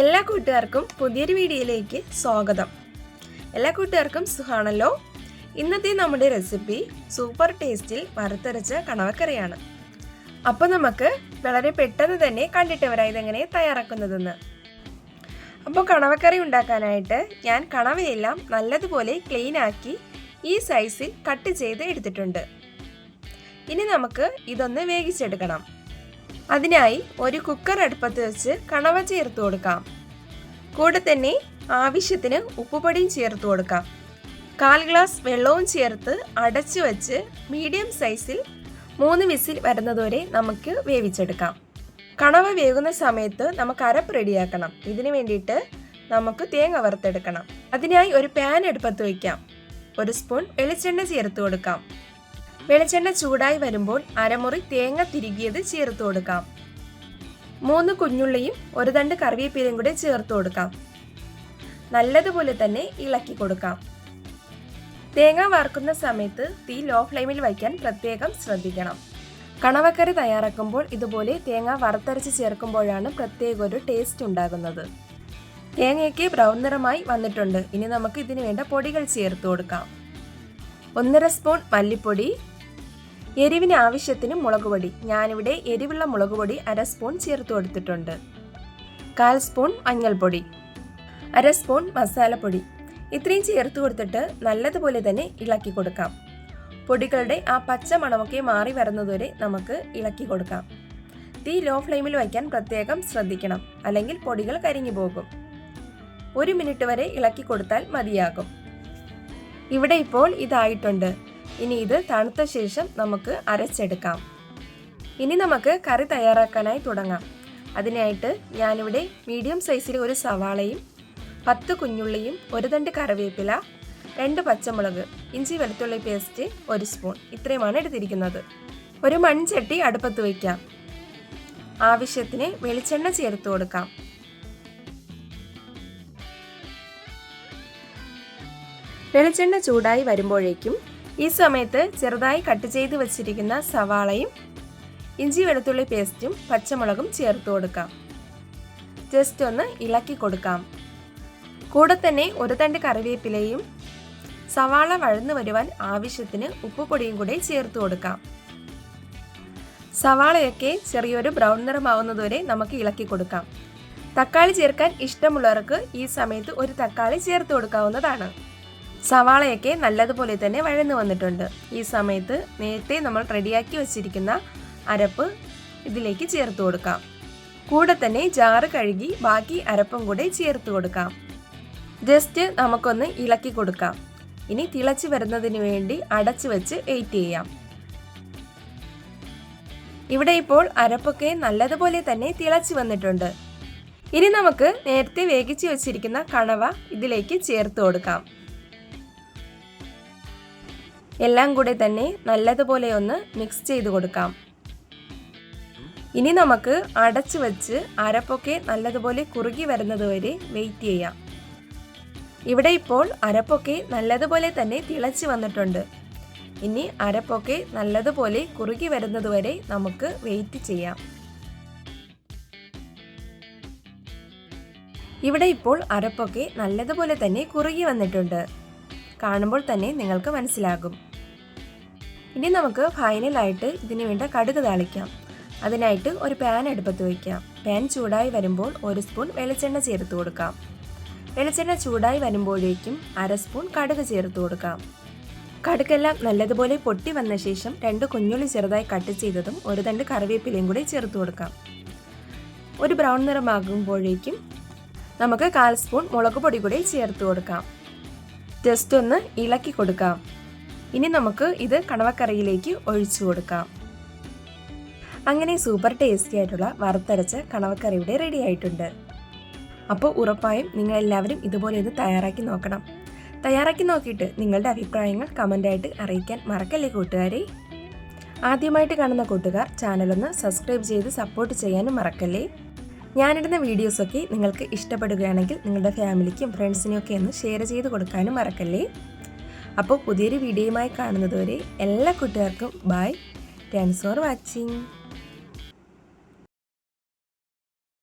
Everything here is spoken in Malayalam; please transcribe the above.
എല്ലാ കൂട്ടുകാർക്കും പുതിയൊരു വീഡിയോയിലേക്ക് സ്വാഗതം. എല്ലാ കൂട്ടുകാർക്കും സുഖാണല്ലോ. ഇന്നത്തെ നമ്മുടെ റെസിപ്പി സൂപ്പർ ടേസ്റ്റിൽ വറുത്തരച്ച കണവക്കറിയാണ്. അപ്പോൾ നമുക്ക് വളരെ പെട്ടെന്ന് തന്നെ കണ്ടിട്ട് വരാം ഇതെങ്ങനെ തയ്യാറാക്കുന്നതെന്ന്. അപ്പോൾ കണവക്കറി ഉണ്ടാക്കാനായിട്ട് ഞാൻ കണവയെല്ലാം നല്ലതുപോലെ ക്ലീൻ ആക്കി ഈ സൈസിൽ കട്ട് ചെയ്ത് എടുത്തിട്ടുണ്ട്. ഇനി നമുക്ക് ഇതൊന്ന് വേവിച്ചെടുക്കണം. അതിനായി ഒരു കുക്കർ അടുപ്പത്ത് വെച്ച് കണവ ചേർത്ത് കൊടുക്കാം. കൂടെ തന്നെ ആവശ്യത്തിന് ഉപ്പുപൊടിയും ചേർത്ത് കൊടുക്കാം. 1/4 ഗ്ലാസ് വെള്ളവും ചേർത്ത് അടച്ചു വെച്ച് മീഡിയം സൈസിൽ 3 വിസിൽ വരുന്നതുവരെ നമുക്ക് വേവിച്ചെടുക്കാം. കണവ വേകുന്ന സമയത്ത് നമുക്ക് അരപ്പ് റെഡിയാക്കണം. ഇതിനു വേണ്ടിയിട്ട് നമുക്ക് തേങ്ങ വറുത്തെടുക്കണം. അതിനായി ഒരു പാൻ അടുപ്പത്ത് വയ്ക്കാം. 1 സ്പൂൺ വെളിച്ചെണ്ണ ചേർത്ത് കൊടുക്കാം. വെളിച്ചെണ്ണ ചൂടായി വരുമ്പോൾ അരമുറി തേങ്ങ തിരുകിയത് ചേർത്ത് കൊടുക്കാം. 3 കുഞ്ഞുള്ളിയും 1 തണ്ട് കറിവേപ്പിലയും കൂടെ ചേർത്ത് കൊടുക്കാം. നല്ലതുപോലെ തന്നെ ഇളക്കി കൊടുക്കാം. തേങ്ങ വറുക്കുന്ന സമയത്ത് തീ ലോ ഫ്ലെയിമിൽ വയ്ക്കാൻ പ്രത്യേകം ശ്രദ്ധിക്കണം. കണവക്കറി തയ്യാറാക്കുമ്പോൾ ഇതുപോലെ തേങ്ങ വറുത്തരച്ച് ചേർക്കുമ്പോഴാണ് പ്രത്യേക ഒരു ടേസ്റ്റ് ഉണ്ടാകുന്നത്. തേങ്ങയ്ക്ക് ബ്രൗൺ നിറമായി വന്നിട്ടുണ്ട്. ഇനി നമുക്ക് ഇതിനു വേണ്ട പൊടികൾ ചേർത്ത് കൊടുക്കാം. 1/2 സ്പൂൺ മല്ലിപ്പൊടി, എരിവിന് ആവശ്യത്തിന് മുളക് പൊടി. ഞാനിവിടെ എരിവുള്ള മുളക് പൊടി 1/2 സ്പൂൺ ചേർത്ത് കൊടുത്തിട്ടുണ്ട്. 1/4 സ്പൂൺ മഞ്ഞൾപ്പൊടി, 1/2 സ്പൂൺ മസാലപ്പൊടി. ഇത്രയും ചേർത്ത് കൊടുത്തിട്ട് നല്ലതുപോലെ തന്നെ ഇളക്കി കൊടുക്കാം. പൊടികളുടെ ആ പച്ച മണമൊക്കെ മാറി വരുന്നതുവരെ നമുക്ക് ഇളക്കി കൊടുക്കാം. തീ ലോ ഫ്ലെയിമിൽ വയ്ക്കാൻ പ്രത്യേകം ശ്രദ്ധിക്കണം, അല്ലെങ്കിൽ പൊടികൾ കരിഞ്ഞു പോകും. 1 മിനിറ്റ് വരെ ഇളക്കി കൊടുത്താൽ മതിയാകും. ഇവിടെ ഇപ്പോൾ ഇതായിട്ടുണ്ട്. ഇനി ഇത് തണുത്ത ശേഷം നമുക്ക് അരച്ചെടുക്കാം. ഇനി നമുക്ക് കറി തയ്യാറാക്കാനായി തുടങ്ങാം. അതിനായിട്ട് ഞാനിവിടെ മീഡിയം സൈസിൽ ഒരു സവാളയും 10 കുഞ്ഞുള്ളിയും 1 തണ്ട് കറിവേപ്പില, 2 പച്ചമുളക്, ഇഞ്ചി വെളുത്തുള്ളി പേസ്റ്റ് 1 സ്പൂൺ, ഇത്രയുമാണ് എടുത്തിരിക്കുന്നത്. ഒരു മൺചട്ടി അടുപ്പത്ത് വയ്ക്കാം. ആവശ്യത്തിന് വെളിച്ചെണ്ണ ചേർത്ത് കൊടുക്കാം. വെളിച്ചെണ്ണ ചൂടായി വരുമ്പോഴേക്കും ഈ സമയത്ത് ചെറുതായി കട്ട് ചെയ്ത് വെച്ചിരിക്കുന്ന സവാളയും ഇഞ്ചി വെളുത്തുള്ളി പേസ്റ്റും പച്ചമുളകും ചേർത്ത് കൊടുക്കാം. ജസ്റ്റ് ഒന്ന് ഇളക്കി കൊടുക്കാം. കൂടെ തന്നെ 1 തണ്ട് കറിവേപ്പിലയും സവാള വഴന്നു വരുവാൻ ആവശ്യത്തിന് ഉപ്പുപൊടിയും കൂടെ ചേർത്ത് കൊടുക്കാം. സവാളയൊക്കെ ചെറിയൊരു ബ്രൗൺ നിറമാവുന്നതുവരെ നമുക്ക് ഇളക്കി കൊടുക്കാം. തക്കാളി ചേർക്കാൻ ഇഷ്ടമുള്ളവർക്ക് ഈ സമയത്ത് ഒരു തക്കാളി ചേർത്ത് കൊടുക്കാവുന്നതാണ്. സവാളയൊക്കെ നല്ലതുപോലെ തന്നെ വഴന്നു വന്നിട്ടുണ്ട്. ഈ സമയത്ത് നേരത്തെ നമ്മൾ റെഡിയാക്കി വെച്ചിരിക്കുന്ന അരപ്പ് ഇതിലേക്ക് ചേർത്ത് കൊടുക്കാം. കൂടെ തന്നെ ജാറ് കഴുകി ബാക്കി അരപ്പും കൂടെ ചേർത്ത് കൊടുക്കാം. ജസ്റ്റ് നമുക്കൊന്ന് ഇളക്കി കൊടുക്കാം. ഇനി തിളച്ച് വരുന്നതിന് വേണ്ടി അടച്ചു വെച്ച് വെയിറ്റ് ചെയ്യാം. ഇവിടെ ഇപ്പോൾ അരപ്പൊക്കെ നല്ലതുപോലെ തന്നെ തിളച്ച് വന്നിട്ടുണ്ട്. ഇനി നമുക്ക് നേരത്തെ വേവിച്ച് വെച്ചിരിക്കുന്ന കണവ ഇതിലേക്ക് ചേർത്ത് കൊടുക്കാം. എല്ലാം കൂടെ തന്നെ നല്ലതുപോലെ ഒന്ന് മിക്സ് ചെയ്ത് കൊടുക്കാം. ഇനി നമുക്ക് അടച്ചു വെച്ച് അരപ്പൊക്കെ നല്ലതുപോലെ കുറുകി വരുന്നത് വരെ വെയിറ്റ് ചെയ്യാം. ഇവിടെ ഇപ്പോൾ അരപ്പൊക്കെ നല്ലതുപോലെ തന്നെ തിളച്ച് വന്നിട്ടുണ്ട്. ഇനി അരപ്പൊക്കെ നല്ലതുപോലെ കുറുകി വരുന്നത് വരെ നമുക്ക് വെയിറ്റ് ചെയ്യാം. ഇവിടെ ഇപ്പോൾ അരപ്പൊക്കെ നല്ലതുപോലെ തന്നെ കുറുകി വന്നിട്ടുണ്ട്. കാണുമ്പോൾ തന്നെ നിങ്ങൾക്ക് മനസ്സിലാകും. ഇനി നമുക്ക് ഫൈനലായിട്ട് ഇതിനു വേണ്ട കടുക് താളിക്കാം. അതിനായിട്ട് ഒരു പാൻ അടുപ്പത്ത് വയ്ക്കാം. പാൻ ചൂടായി വരുമ്പോൾ 1 സ്പൂൺ വെളിച്ചെണ്ണ ചേർത്ത് കൊടുക്കാം. വെളിച്ചെണ്ണ ചൂടായി വരുമ്പോഴേക്കും 1/2 സ്പൂൺ കടുക് ചേർത്ത് കൊടുക്കാം. കടുക്കെല്ലാം നല്ലതുപോലെ പൊട്ടി വന്ന ശേഷം 2 കുഞ്ഞുള്ളി ചെറുതായി കട്ട് ചെയ്തതും 1 തണ്ട് കറിവേപ്പിലയും കൂടി ചേർത്ത് കൊടുക്കാം. ഒരു ബ്രൗൺ നിറമാകുമ്പോഴേക്കും നമുക്ക് 1/4 സ്പൂൺ മുളക് പൊടി കൂടി ചേർത്ത് കൊടുക്കാം. ജസ്റ്റ് ഒന്ന് ഇളക്കി കൊടുക്കാം. ഇനി നമുക്ക് ഇത് കണവക്കറിയിലേക്ക് ഒഴിച്ചു കൊടുക്കാം. അങ്ങനെ സൂപ്പർ ടേസ്റ്റി ആയിട്ടുള്ള വറുത്തരച്ച കണവക്കറി ഇവിടെ റെഡി ആയിട്ടുണ്ട്. അപ്പോൾ ഉറപ്പായും നിങ്ങളെല്ലാവരും ഇതുപോലെ ഒന്ന് തയ്യാറാക്കി നോക്കണം. തയ്യാറാക്കി നോക്കിയിട്ട് നിങ്ങളുടെ അഭിപ്രായങ്ങൾ കമൻ്റായിട്ട് അറിയിക്കാൻ മറക്കല്ലേ കൂട്ടുകാരെ. ആദ്യമായിട്ട് കാണുന്ന കൂട്ടുകാർ ചാനലൊന്ന് സബ്സ്ക്രൈബ് ചെയ്ത് സപ്പോർട്ട് ചെയ്യാനും മറക്കല്ലേ. ഞാനിടുന്ന വീഡിയോസൊക്കെ നിങ്ങൾക്ക് ഇഷ്ടപ്പെടുകയാണെങ്കിൽ നിങ്ങളുടെ ഫാമിലിക്കും ഫ്രണ്ട്സിനും ഒക്കെ ഒന്ന് ഷെയർ ചെയ്ത് കൊടുക്കാനും മറക്കല്ലേ. അപ്പോൾ പുതിയൊരു വീഡിയോയുമായി കാണുന്നതുവരെ എല്ലാ കൂട്ടുകാർക്കും ബൈ. Thanks for watching.